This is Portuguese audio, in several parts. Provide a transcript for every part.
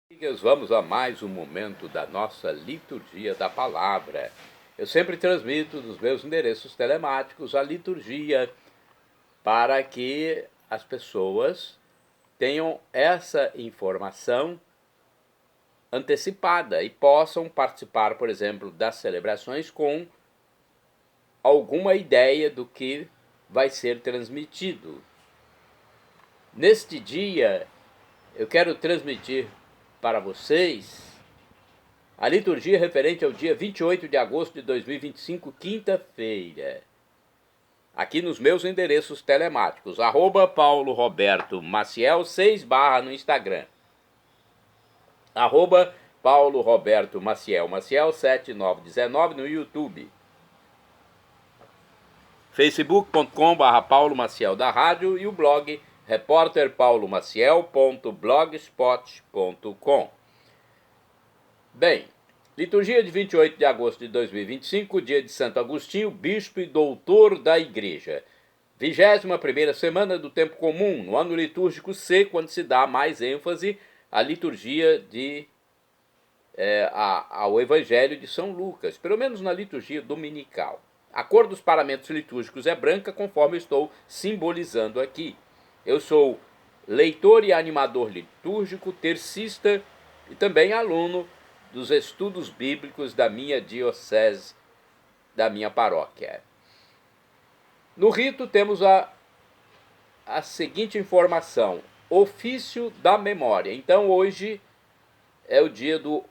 Amigas, vamos a mais um momento da nossa liturgia da palavra. Eu sempre transmito nos meus endereços telemáticos a liturgia para que as pessoas tenham essa informação antecipada e possam participar, por exemplo, das celebrações com alguma ideia do que vai ser transmitido. Neste dia, eu quero transmitir para vocês a liturgia referente ao dia 28 de agosto de 2025, quinta-feira. Aqui nos meus endereços telemáticos, @PauloRobertoMaciel 6/ no Instagram, @PauloRobertoMaciel 7919 no YouTube, facebook.com/Paulo Maciel da Rádio e o blog repórterpaulomaciel.blogspot.com. Bem, liturgia de 28 de agosto de 2025, dia de Santo Agostinho, bispo e doutor da Igreja. 21ª semana do tempo comum, no ano litúrgico C, quando se dá mais ênfase à liturgia ao Evangelho de São Lucas, pelo menos na liturgia dominical. A cor dos paramentos litúrgicos é branca, conforme estou simbolizando aqui. Eu sou leitor e animador litúrgico, tercista e também aluno dos estudos bíblicos da minha diocese, da minha paróquia. No rito temos a seguinte informação: ofício da memória. Então hoje é o dia do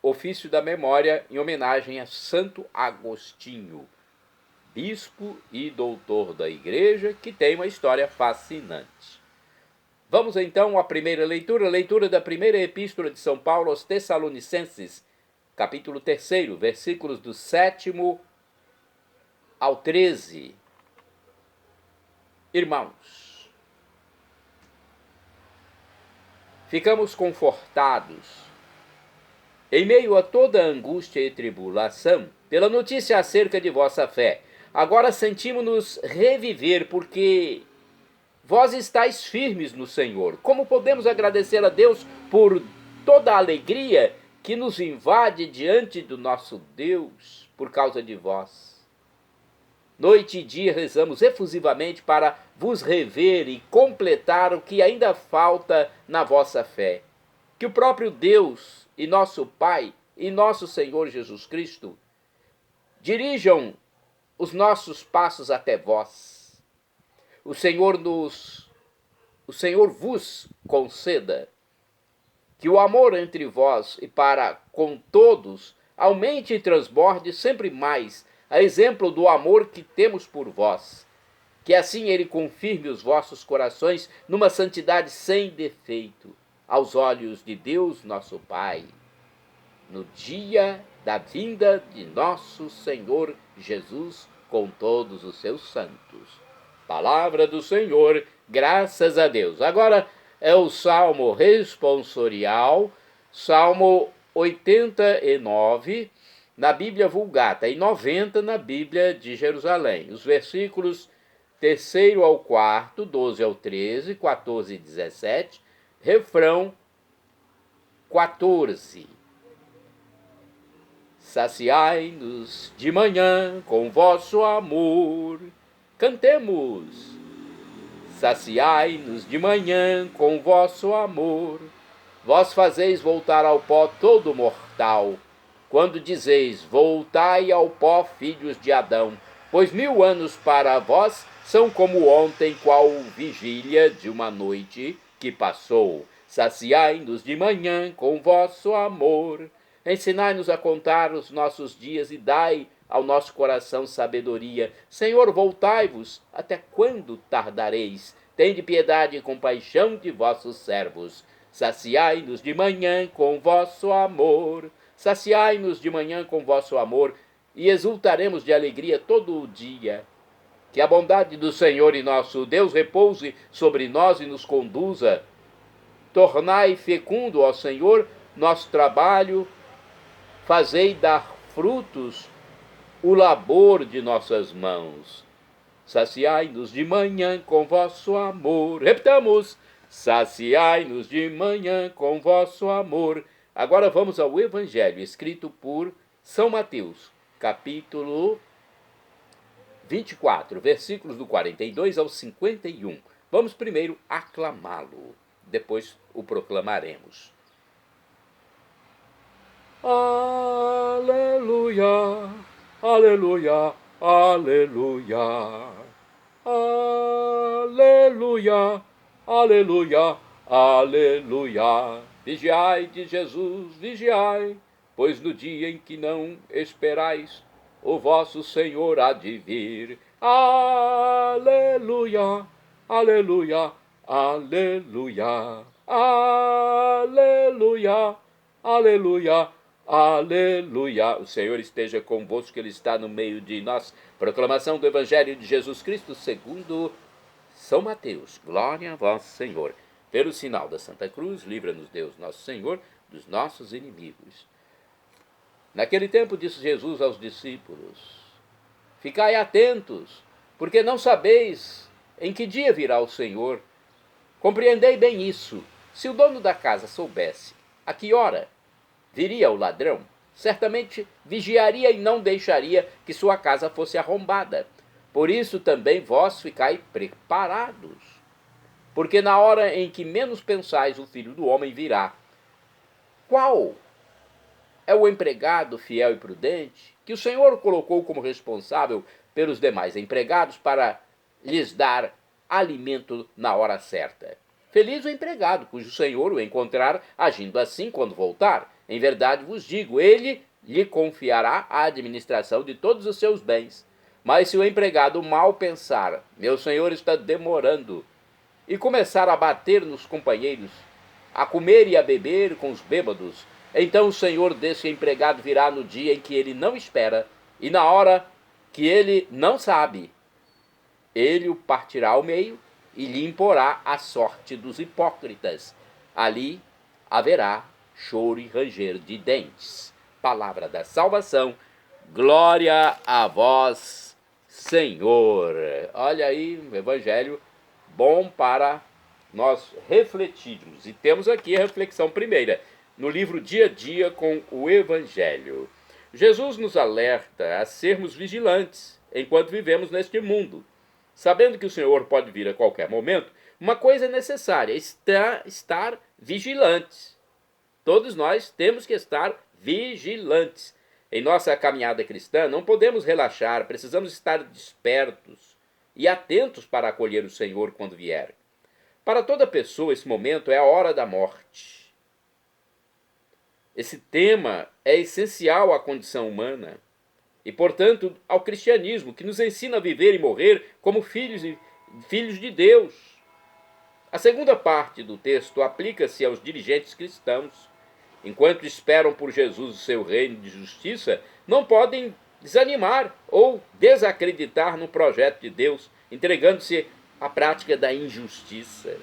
ofício da memória em homenagem a Santo Agostinho, bispo e doutor da Igreja, que tem uma história fascinante. Vamos então à primeira leitura da primeira epístola de São Paulo aos Tessalonicenses, capítulo 3, versículos do 7º ao 13. Irmãos, ficamos confortados em meio a toda angústia e tribulação pela notícia acerca de vossa fé. Agora sentimos-nos reviver, porque vós estáis firmes no Senhor. Como podemos agradecer a Deus por toda a alegria que nos invade diante do nosso Deus por causa de vós? Noite e dia rezamos efusivamente para vos rever e completar o que ainda falta na vossa fé. Que o próprio Deus e nosso Pai e nosso Senhor Jesus Cristo dirijam os nossos passos até vós. O Senhor vos conceda que o amor entre vós e para com todos aumente e transborde sempre mais, a exemplo do amor que temos por vós. Que assim ele confirme os vossos corações numa santidade sem defeito, aos olhos de Deus nosso Pai, no dia da vinda de nosso Senhor Jesus com todos os seus santos. Palavra do Senhor, graças a Deus. Agora é o Salmo responsorial, Salmo 89, na Bíblia Vulgata, e 90 na Bíblia de Jerusalém. Os versículos 3º ao 4º, 12 ao 13, 14 e 17, refrão 14. Saciai-nos de manhã com vosso amor. Cantemos. Saciai-nos de manhã com vosso amor. Vós fazeis voltar ao pó todo mortal, quando dizeis: voltai ao pó, filhos de Adão, pois 1000 anos para vós são como ontem, qual vigília de uma noite que passou. Saciai-nos de manhã com vosso amor. Ensinai-nos a contar os nossos dias e dai ao nosso coração sabedoria. Senhor, voltai-vos, até quando tardareis? Tende piedade e compaixão de vossos servos. Saciai-nos de manhã com vosso amor. Saciai-nos de manhã com vosso amor, e exultaremos de alegria todo o dia. Que a bondade do Senhor e nosso Deus repouse sobre nós e nos conduza. Tornai fecundo, ó Senhor, nosso trabalho, fazei dar frutos o labor de nossas mãos. Saciai-nos de manhã com vosso amor. Repitamos: saciai-nos de manhã com vosso amor. Agora vamos ao Evangelho escrito por São Mateus, capítulo 24, versículos do 42 ao 51. Vamos primeiro aclamá-lo, depois o proclamaremos. Aleluia, aleluia, aleluia. Aleluia, aleluia, aleluia. Vigiai de Jesus, vigiai, pois no dia em que não esperais, o vosso Senhor há de vir. Aleluia, aleluia, aleluia, aleluia, aleluia, aleluia. O Senhor esteja convosco, Ele está no meio de nós. Proclamação do Evangelho de Jesus Cristo segundo São Mateus. Glória a vós, Senhor. Pelo sinal da Santa Cruz, livra-nos Deus nosso Senhor dos nossos inimigos. Naquele tempo disse Jesus aos discípulos: ficai atentos, porque não sabeis em que dia virá o Senhor. Compreendei bem isso. Se o dono da casa soubesse a que hora viria o ladrão, certamente vigiaria e não deixaria que sua casa fosse arrombada. Por isso também vós ficai preparados, porque na hora em que menos pensais, o Filho do Homem virá. Qual é o empregado fiel e prudente que o Senhor colocou como responsável pelos demais empregados para lhes dar alimento na hora certa? Feliz o empregado, cujo Senhor o encontrar agindo assim quando voltar. Em verdade vos digo, ele lhe confiará a administração de todos os seus bens. Mas se o empregado mal pensar, meu senhor está demorando, e começar a bater nos companheiros, a comer e a beber com os bêbados, então o senhor desse empregado virá no dia em que ele não espera, e na hora que ele não sabe, ele o partirá ao meio e lhe imporá a sorte dos hipócritas. Ali haverá choro e ranger de dentes. Palavra da salvação. Glória a vós, Senhor. Olha aí, o Evangelho bom para nós refletirmos. E temos aqui a reflexão primeira, no livro Dia a Dia com o Evangelho. Jesus nos alerta a sermos vigilantes enquanto vivemos neste mundo. Sabendo que o Senhor pode vir a qualquer momento, uma coisa é necessária, estar vigilantes. Todos nós temos que estar vigilantes. Em nossa caminhada cristã, não podemos relaxar, precisamos estar despertos e atentos para acolher o Senhor quando vier. Para toda pessoa, esse momento é a hora da morte. Esse tema é essencial à condição humana e, portanto, ao cristianismo, que nos ensina a viver e morrer como filhos de Deus. A segunda parte do texto aplica-se aos dirigentes cristãos. Enquanto esperam por Jesus o seu reino de justiça, não podem desanimar ou desacreditar no projeto de Deus, entregando-se à prática da injustiça.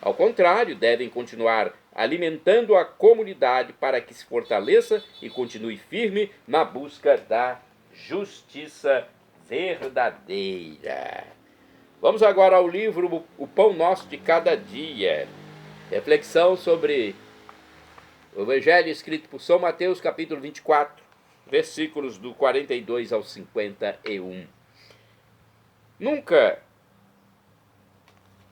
Ao contrário, devem continuar alimentando a comunidade para que se fortaleça e continue firme na busca da justiça verdadeira. Vamos agora ao livro O Pão Nosso de Cada Dia. Reflexão sobre o Evangelho escrito por São Mateus, capítulo 24, versículos do 42 ao 51. Nunca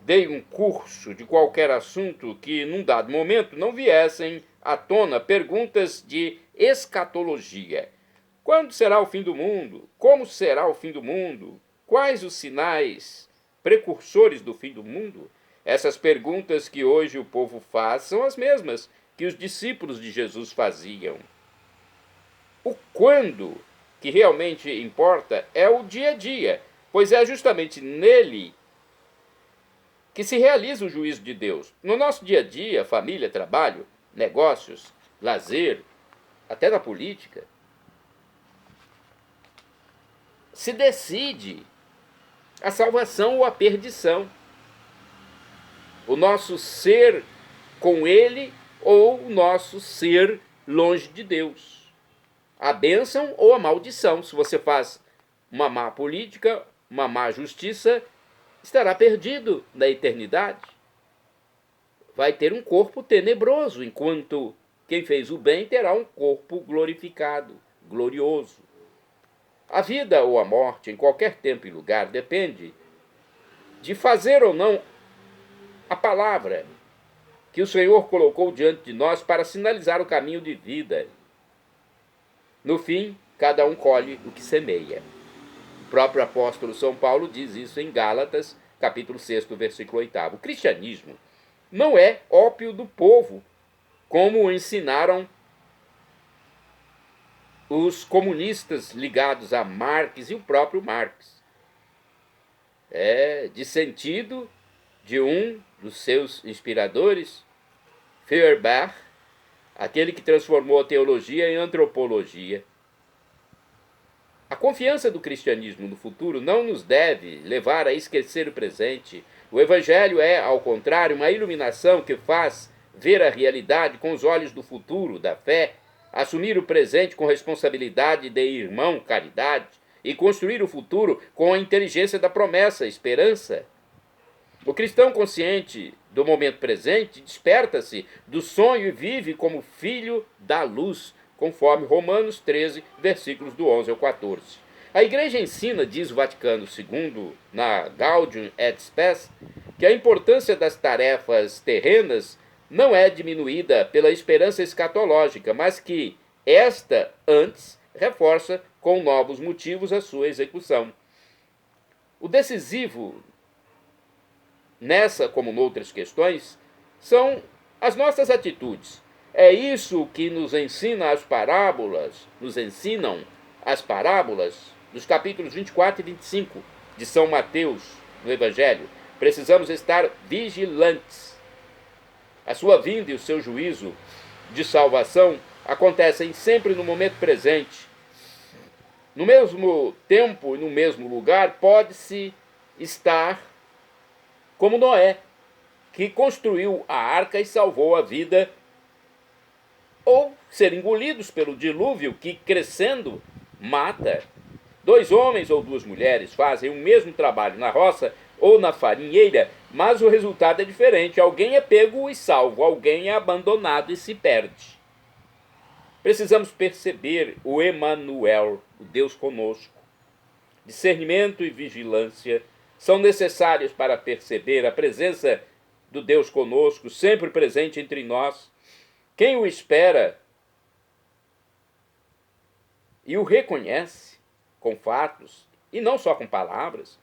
dei um curso de qualquer assunto que, num dado momento, não viessem à tona perguntas de escatologia. Quando será o fim do mundo? Como será o fim do mundo? Quais os sinais precursores do fim do mundo? Essas perguntas que hoje o povo faz são as mesmas que os discípulos de Jesus faziam. O quando que realmente importa é o dia a dia, pois é justamente nele que se realiza o juízo de Deus. No nosso dia a dia, família, trabalho, negócios, lazer, até na política, se decide a salvação ou a perdição. O nosso ser com Ele ou o nosso ser longe de Deus. A bênção ou a maldição. Se você faz uma má política, uma má justiça, estará perdido na eternidade. vai ter um corpo tenebroso, enquanto quem fez o bem terá um corpo glorificado, glorioso. A vida ou a morte, em qualquer tempo e lugar, depende de fazer ou não a palavra que o Senhor colocou diante de nós para sinalizar o caminho de vida. No fim, cada um colhe o que semeia. O próprio apóstolo São Paulo diz isso em Gálatas, capítulo 6, versículo 8. O cristianismo não é ópio do povo, como ensinaram os comunistas ligados a Marx e o próprio Marx. É dissentido de um dos seus inspiradores, Feuerbach, aquele que transformou a teologia em antropologia. A confiança do cristianismo no futuro não nos deve levar a esquecer o presente. O Evangelho é, ao contrário, uma iluminação que faz ver a realidade com os olhos do futuro, da fé, assumir o presente com responsabilidade de irmão, caridade, e construir o futuro com a inteligência da promessa, esperança. O cristão consciente do momento presente desperta-se do sonho e vive como filho da luz, conforme Romanos 13, versículos do 11 ao 14. A Igreja ensina, diz o Vaticano II, na Gaudium et Spes, que a importância das tarefas terrenas não é diminuída pela esperança escatológica, mas que esta, antes, reforça com novos motivos a sua execução. O decisivo nessa, como noutras questões, são as nossas atitudes. É isso que nos ensinam as parábolas dos capítulos 24 e 25 de São Mateus, no Evangelho. Precisamos estar vigilantes. A sua vinda e o seu juízo de salvação acontecem sempre no momento presente. No mesmo tempo e no mesmo lugar, pode-se estar como Noé, que construiu a arca e salvou a vida, ou ser engolidos pelo dilúvio que, crescendo, mata. 2 homens ou 2 mulheres fazem o mesmo trabalho na roça ou na farinheira, mas o resultado é diferente. Alguém é pego e salvo, alguém é abandonado e se perde. Precisamos perceber o Emanuel, o Deus conosco. Discernimento e vigilância são necessários para perceber a presença do Deus conosco, sempre presente entre nós. Quem o espera e o reconhece com fatos, e não só com palavras,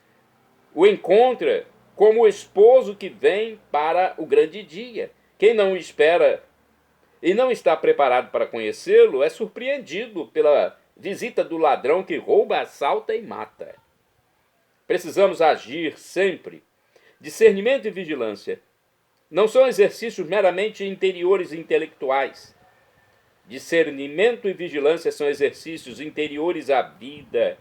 o encontra como o esposo que vem para o grande dia. Quem não o espera e não está preparado para conhecê-lo é surpreendido pela visita do ladrão que rouba, assalta e mata. Precisamos agir sempre. Discernimento e vigilância não são exercícios meramente interiores e intelectuais. Discernimento e vigilância são exercícios interiores à vida,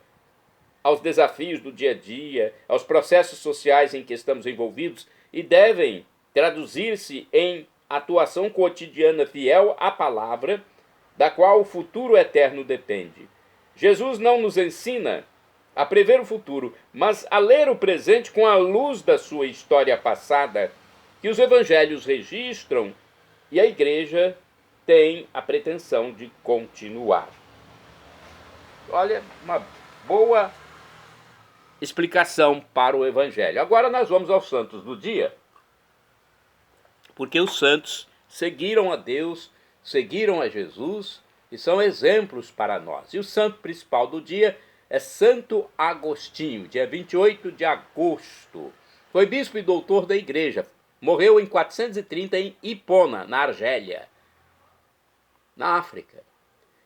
aos desafios do dia a dia, aos processos sociais em que estamos envolvidos e devem traduzir-se em atuação cotidiana fiel à palavra, da qual o futuro eterno depende. Jesus não nos ensina a prever o futuro, mas a ler o presente com a luz da sua história passada, que os evangelhos registram e a Igreja tem a pretensão de continuar. Olha, uma boa explicação para o Evangelho. Agora nós vamos aos santos do dia, porque os santos seguiram a Deus, seguiram a Jesus e são exemplos para nós. E o santo principal do dia é Santo Agostinho, dia 28 de agosto. Foi bispo e doutor da Igreja. Morreu em 430 em Hipona, na Argélia, na África.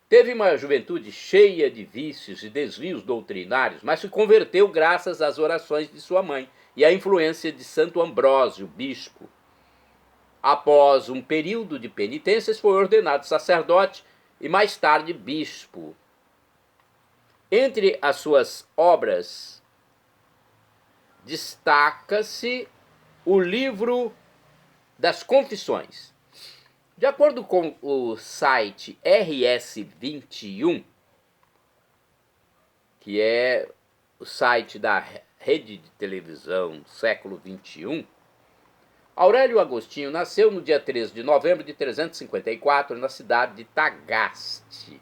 Teve uma juventude cheia de vícios e desvios doutrinários, mas se converteu graças às orações de sua mãe e à influência de Santo Ambrósio, bispo. Após um período de penitências, foi ordenado sacerdote e mais tarde bispo. Entre as suas obras, destaca-se o livro das Confissões. De acordo com o site RS21, que é o site da rede de televisão Século XXI, Aurélio Agostinho nasceu no dia 13 de novembro de 354 na cidade de Tagaste,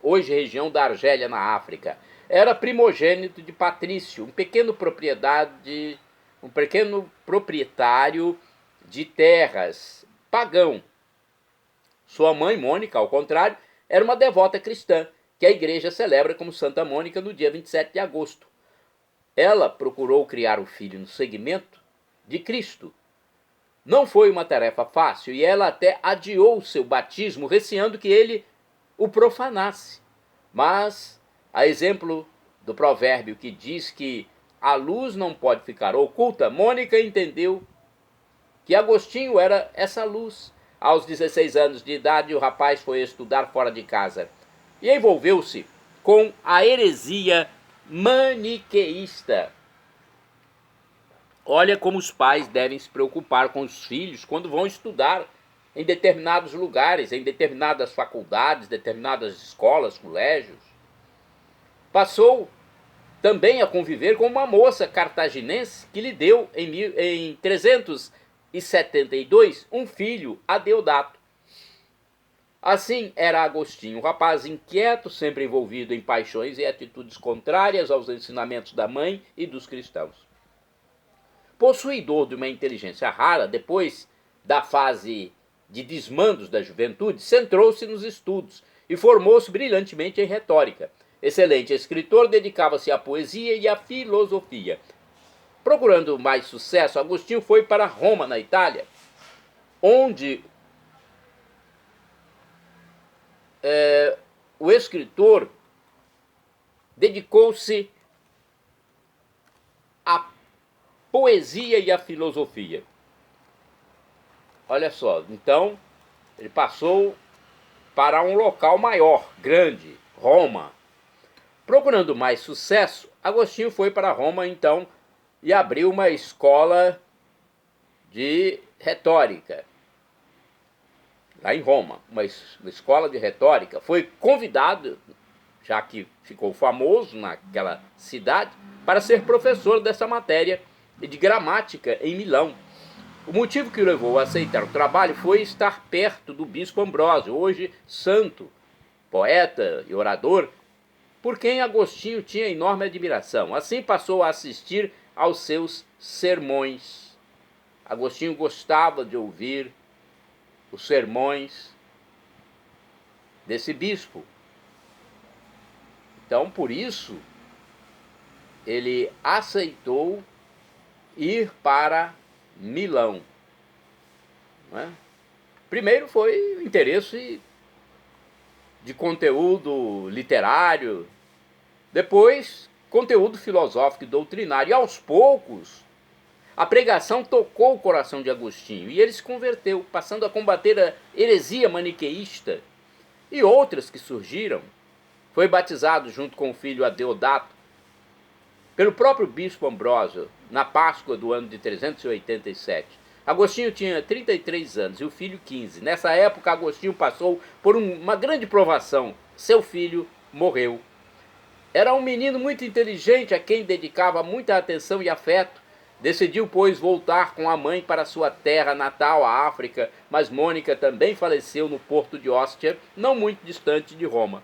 hoje região da Argélia, na África. Era primogênito de Patrício, um pequeno proprietário de terras, pagão. Sua mãe, Mônica, ao contrário, era uma devota cristã, que a igreja celebra como Santa Mônica no dia 27 de agosto. Ela procurou criar o filho no segmento de Cristo. Não foi uma tarefa fácil e ela até adiou seu batismo, receando que ele o profanasse. Mas, a exemplo do provérbio que diz que a luz não pode ficar oculta, Mônica entendeu que Agostinho era essa luz. Aos 16 anos de idade, o rapaz foi estudar fora de casa e envolveu-se com a heresia maniqueísta. Olha como os pais devem se preocupar com os filhos quando vão estudar em determinados lugares, em determinadas faculdades, determinadas escolas, colégios. Passou também a conviver com uma moça cartaginense que lhe deu, em 372, um filho, Adeodato. Assim era Agostinho, um rapaz inquieto, sempre envolvido em paixões e atitudes contrárias aos ensinamentos da mãe e dos cristãos. Possuidor de uma inteligência rara, depois da fase de desmandos da juventude, centrou-se nos estudos e formou-se brilhantemente em retórica. Excelente escritor, dedicava-se à poesia e à filosofia. Procurando mais sucesso, Agostinho foi para Roma, na Itália, onde o escritor dedicou-se à poesia e à filosofia. Olha só, então ele passou para um local maior, grande, Roma. Procurando mais sucesso, Agostinho foi para Roma então e abriu uma escola de retórica. Lá em Roma, uma escola de retórica. Foi convidado, já que ficou famoso naquela cidade, para ser professor dessa matéria e de gramática em Milão. O motivo que o levou a aceitar o trabalho foi estar perto do bispo Ambrósio, hoje santo, poeta e orador, por quem Agostinho tinha enorme admiração. Assim passou a assistir aos seus sermões. Agostinho gostava de ouvir os sermões desse bispo. Então, por isso, ele aceitou ir para Milão. Não é? Primeiro foi o interesse de conteúdo literário, depois conteúdo filosófico e doutrinário. E aos poucos, a pregação tocou o coração de Agostinho e ele se converteu, passando a combater a heresia maniqueísta e outras que surgiram. Foi batizado junto com o filho Adeodato pelo próprio bispo Ambrósio na Páscoa do ano de 387. Agostinho tinha 33 anos e o filho 15. Nessa época, Agostinho passou por uma grande provação. Seu filho morreu. Era um menino muito inteligente a quem dedicava muita atenção e afeto. Decidiu, pois, voltar com a mãe para sua terra natal, a África, mas Mônica também faleceu no porto de Ostia, não muito distante de Roma.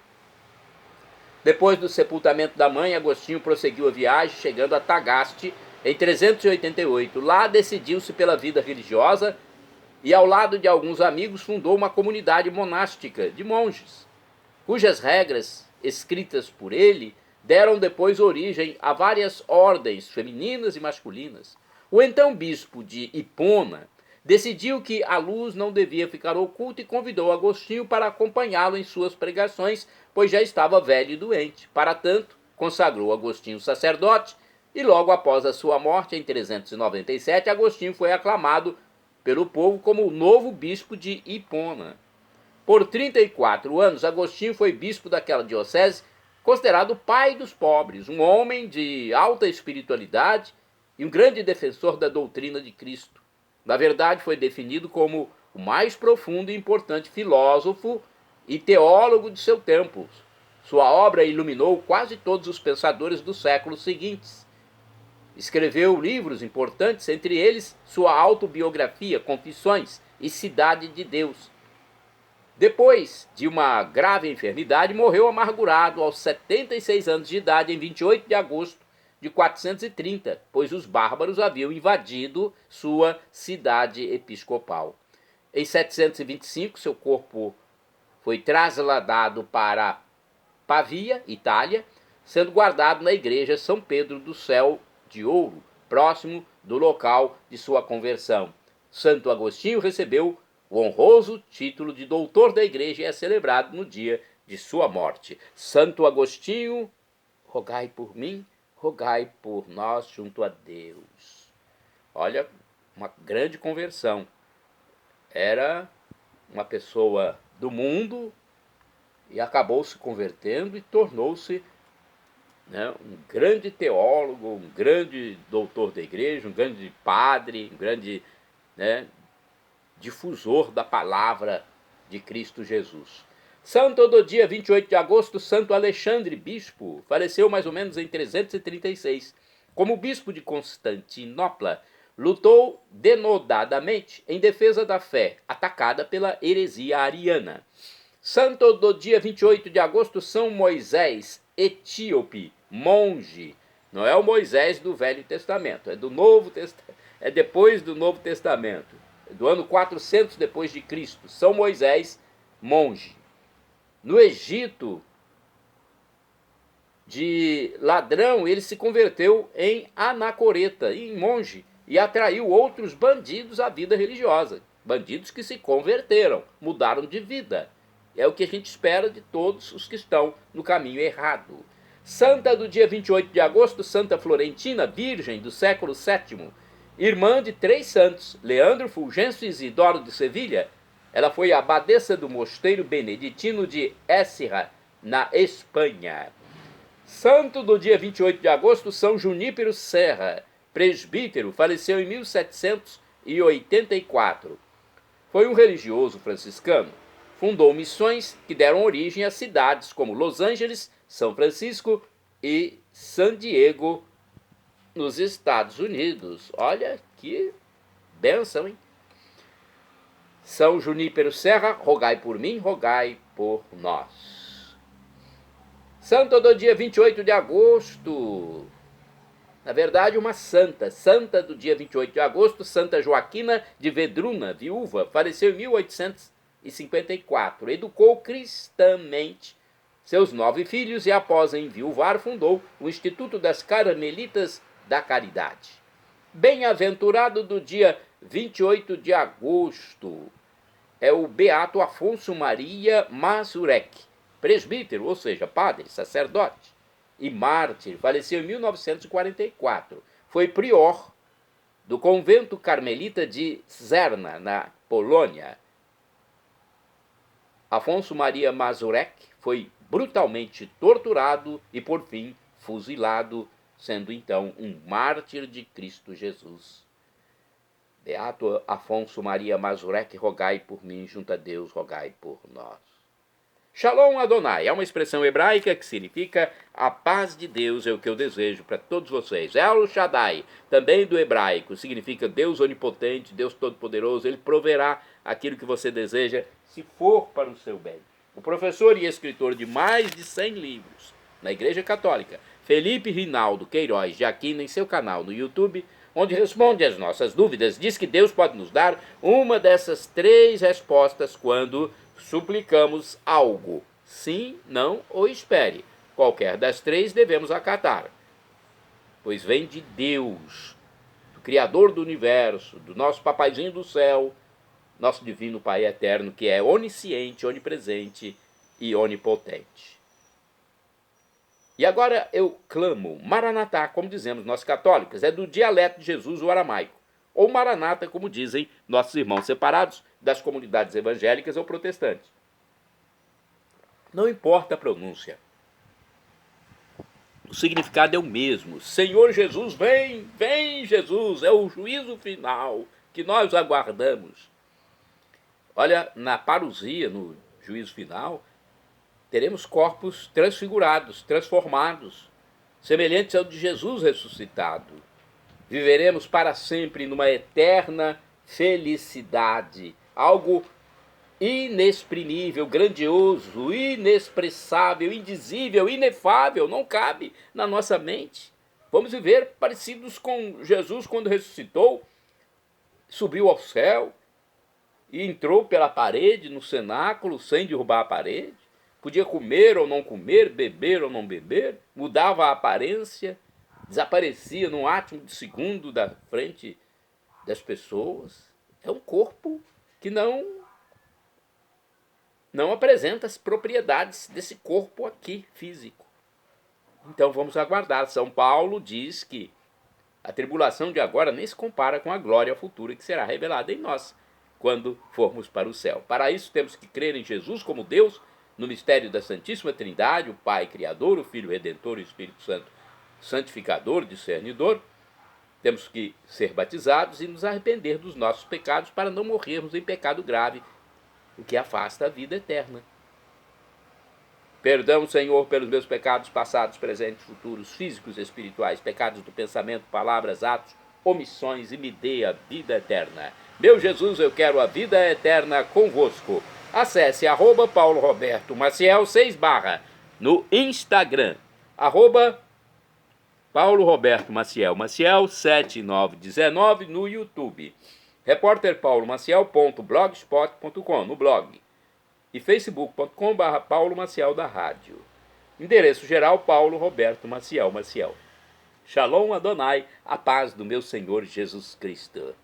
Depois do sepultamento da mãe, Agostinho prosseguiu a viagem, chegando a Tagaste em 388. Lá decidiu-se pela vida religiosa e, ao lado de alguns amigos, fundou uma comunidade monástica de monges, cujas regras, escritas por ele, deram depois origem a várias ordens femininas e masculinas. O então bispo de Hipona decidiu que a luz não devia ficar oculta e convidou Agostinho para acompanhá-lo em suas pregações, pois já estava velho e doente. Para tanto, consagrou Agostinho sacerdote e logo após a sua morte, em 397, Agostinho foi aclamado pelo povo como o novo bispo de Hipona. Por 34 anos, Agostinho foi bispo daquela diocese, considerado o pai dos pobres, um homem de alta espiritualidade e um grande defensor da doutrina de Cristo. Na verdade, foi definido como o mais profundo e importante filósofo e teólogo de seu tempo. Sua obra iluminou quase todos os pensadores dos séculos seguintes. Escreveu livros importantes, entre eles sua autobiografia, Confissões e Cidade de Deus. Depois de uma grave enfermidade, morreu amargurado aos 76 anos de idade, em 28 de agosto de 430, pois os bárbaros haviam invadido sua cidade episcopal. Em 725, seu corpo foi trasladado para Pavia, Itália, sendo guardado na igreja São Pedro do Céu de Ouro, próximo do local de sua conversão. Santo Agostinho recebeu o honroso título de doutor da igreja e é celebrado no dia de sua morte. Santo Agostinho, rogai por mim, rogai por nós junto a Deus. Olha, uma grande conversão. Era uma pessoa do mundo e acabou se convertendo e tornou-se, né, um grande teólogo, um grande doutor da igreja, um grande padre, um grande, né, difusor da palavra de Cristo Jesus. Santo do dia 28 de agosto, Santo Alexandre, bispo, faleceu mais ou menos em 336. Como bispo de Constantinopla, lutou denodadamente em defesa da fé, atacada pela heresia ariana. Santo do dia 28 de agosto, São Moisés, etíope, monge. Não é o Moisés do Velho Testamento, é do Novo Testamento, é depois do Novo Testamento, do ano 400 depois de Cristo. São Moisés, monge. No Egito, de ladrão, ele se converteu em anacoreta, em monge, e atraiu outros bandidos à vida religiosa. Bandidos que se converteram, mudaram de vida. É o que a gente espera de todos os que estão no caminho errado. Santa do dia 28 de agosto, Santa Florentina, virgem do século VII, irmã de 3 santos, Leandro, Fulgêncio e Isidoro de Sevilha. Ela foi abadesa do mosteiro beneditino de Écija, na Espanha. Santo do dia 28 de agosto, São Junípero Serra, presbítero, faleceu em 1784. Foi um religioso franciscano. Fundou missões que deram origem a cidades como Los Angeles, São Francisco e San Diego, nos Estados Unidos. Olha que bênção, hein? São Junípero Serra, rogai por mim, rogai por nós. Santo do dia 28 de agosto. Na verdade, uma santa. Santa do dia 28 de agosto, Santa Joaquina de Vedruna, viúva, faleceu em 1854. Educou cristãmente seus 9 filhos e, após enviuvar, fundou o Instituto das Carmelitas da Caridade. Bem-aventurado do dia 28 de agosto é o Beato Afonso Maria Mazurek, presbítero, ou seja, padre, sacerdote e mártir, faleceu em 1944. Foi prior do convento carmelita de Czerna, na Polônia. Afonso Maria Mazurek foi brutalmente torturado e, por fim, fuzilado, sendo então um mártir de Cristo Jesus. Beato Afonso Maria Mazurek, rogai por mim, junto a Deus, rogai por nós. Shalom Adonai é uma expressão hebraica que significa a paz de Deus, é o que eu desejo para todos vocês. El Shaddai, também do hebraico, significa Deus onipotente, Deus todo-poderoso. Ele proverá aquilo que você deseja, se for para o seu bem. O professor e escritor de mais de 100 livros na Igreja Católica, Felipe Rinaldo Queiroz de Aquino, em seu canal no YouTube, onde responde às nossas dúvidas, diz que Deus pode nos dar uma dessas 3 respostas quando suplicamos algo. Sim, não ou espere. Qualquer das 3 devemos acatar, pois vem de Deus, do Criador do Universo, do nosso papaizinho do céu, nosso divino Pai eterno, que é onisciente, onipresente e onipotente. E agora eu clamo, Maranatá, como dizemos nós católicos, é do dialeto de Jesus, o aramaico, ou Maranata, como dizem nossos irmãos separados das comunidades evangélicas ou protestantes. Não importa a pronúncia. O significado é o mesmo. Senhor Jesus, vem, vem Jesus, é o juízo final que nós aguardamos. Olha, na parousia, no juízo final, teremos corpos transfigurados, transformados, semelhantes ao de Jesus ressuscitado. Viveremos para sempre numa eterna felicidade, algo inexprimível, grandioso, inexpressável, indizível, inefável, não cabe na nossa mente. Vamos viver parecidos com Jesus quando ressuscitou, subiu ao céu e entrou pela parede no cenáculo sem derrubar a parede. Podia comer ou não comer, beber ou não beber, mudava a aparência, desaparecia num átimo de segundo da frente das pessoas. É um corpo que não apresenta as propriedades desse corpo aqui, físico. Então vamos aguardar. São Paulo diz que a tribulação de agora nem se compara com a glória futura que será revelada em nós quando formos para o céu. Para isso temos que crer em Jesus como Deus, no mistério da Santíssima Trindade, o Pai Criador, o Filho Redentor e o Espírito Santo Santificador, Discernidor. Temos que ser batizados e nos arrepender dos nossos pecados para não morrermos em pecado grave, o que afasta a vida eterna. Perdão, Senhor, pelos meus pecados passados, presentes, futuros, físicos e espirituais, pecados do pensamento, palavras, atos, omissões, e me dê a vida eterna. Meu Jesus, eu quero a vida eterna convosco. Acesse @Paulo Roberto Maciel 6 no Instagram, @Paulo Roberto Maciel 7919 no YouTube, repórterpaulomaciel.blogspot.com no blog e facebook.com/Paulo Maciel da rádio. Endereço geral Paulo Roberto Maciel Maciel. Shalom Adonai, a paz do meu Senhor Jesus Cristo.